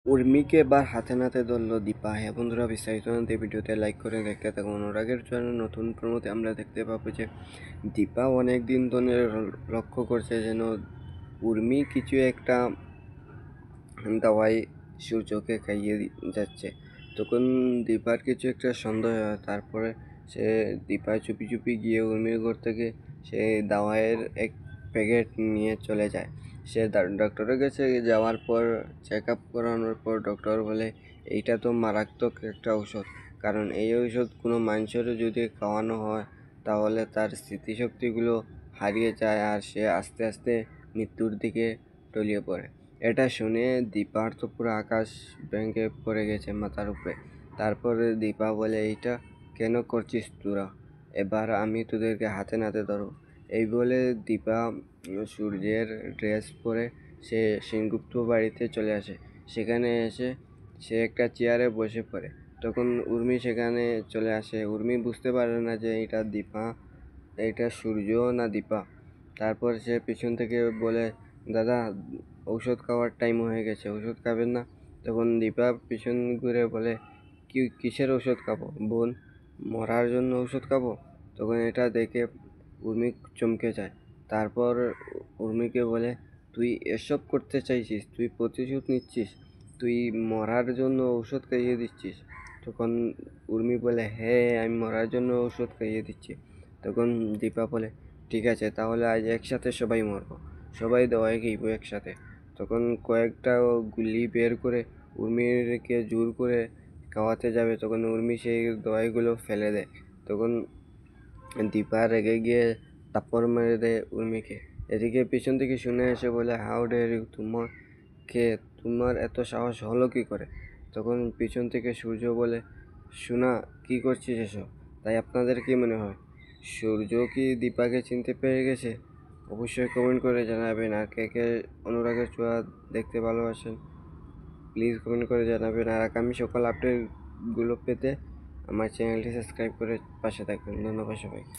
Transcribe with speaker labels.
Speaker 1: উর্মিকে এবার হাতে নাতে ধরলো দীপা। হ্যাঁ বন্ধুরা, বিস্তারিত জানতে ভিডিওতে লাইক করে দেখতে থাকুন। অনুরাগের জন্য নতুন প্রমোতে আমরা দেখতে পাবো যে দীপা অনেক দিন ধরে লক্ষ্য করছে যেন উর্মি কিছু একটা দাওয়াই সূর্যকে খাইয়ে যাচ্ছে। তখন দীপার কিছু একটা সন্দেহ হয়। তারপরে সে দীপা চুপি চুপি গিয়ে উর্মির ঘর থেকে সে দাওয়াইয়ের এক প্যাকেট নিয়ে চলে যায়। সে ডক্টরের কাছে যাওয়ার পর চেক আপ করানোর পর ডক্টর বলে এইটা তো মারাত্মক একটা ঔষধ, কারণ এই ঔষধ কোনো মানুষেরও যদি খাওয়ানো হয় তাহলে তার স্মৃতিশক্তিগুলো হারিয়ে যায় আর সে আস্তে আস্তে মৃত্যুর দিকে টলিয়ে পড়ে। এটা শুনে দীপার তো পুরো আকাশ ভেঙে পড়ে গেছে মাথার উপরে। তারপরে দীপা বলে এইটা কেন করছিস তোরা, এবার আমি তোদেরকে হাতে নাতে ধরো। এই বলে দীপা সূর্যের ড্রেস পরে সে সেনগুপ্ত বাড়িতে চলে আসে। সেখানে এসে সে একটা চেয়ারে বসে পড়ে। তখন উর্মি সেখানে চলে আসে। উর্মি বুঝতে পারে না যে এটা দীপা, এটা সূর্য না দীপা। তারপর সে পিছন থেকে বলে, দাদা ঔষধ খাওয়ার টাইম হয়ে গেছে, ঔষধ খাবেন না? তখন দীপা পিছন ঘুরে বলে, কিসের ঔষধ খাবো বোন, মরার জন্য ঔষধ খাবো? তখন এটা দেখে উর্মি চমকে যায়। তারপর উর্মিকে বলে, তুই এসব করতে চাইছিস? তুই প্রতিশোধ নিচ্ছিস? তুই মরার জন্য ঔষধ খাইয়ে দিচ্ছিস? তখন উর্মি বলে, হ্যাঁ আমি মরার জন্য ঔষধ খাইয়ে দিচ্ছি। তখন দীপা বলে, ঠিক আছে তাহলে আজ একসাথে সবাই মরবো, সবাই দাওয়াই খাইব একসাথে। তখন কয়েকটা গুলি বের করে উর্মিকে জোর করে খাওয়াতে যাবে, তখন উর্মি সেই দওয়াইগুলো ফেলে দেয়। তখন দীপা রেগে গিয়ে থাপ্পড় মেরে দেয় উর্মিকে। এদিকে পিছন থেকে শুনে এসে বলে, হাউ ডেয়ার ইউ, তোমার এত সাহস হলো কি করে? তখন পিছন থেকে সূর্য বলে, শোনা কি করছিস এসব? তাই আপনাদের কি মনে হয় সূর্য কি দীপাকে চিনতে পেরে গেছে? অবশ্যই কমেন্ট করে জানাবেন। আর কে কে অনুরাগের ছোঁয়া দেখতে ভালোবাসেন প্লিজ কমেন্ট করে জানাবেন। আর আগামী সকল আপডেটগুলো পেতে আমার চ্যানেলটি সাবস্ক্রাইব করে পাশে থাকবেন। ধন্যবাদ সবাইকে।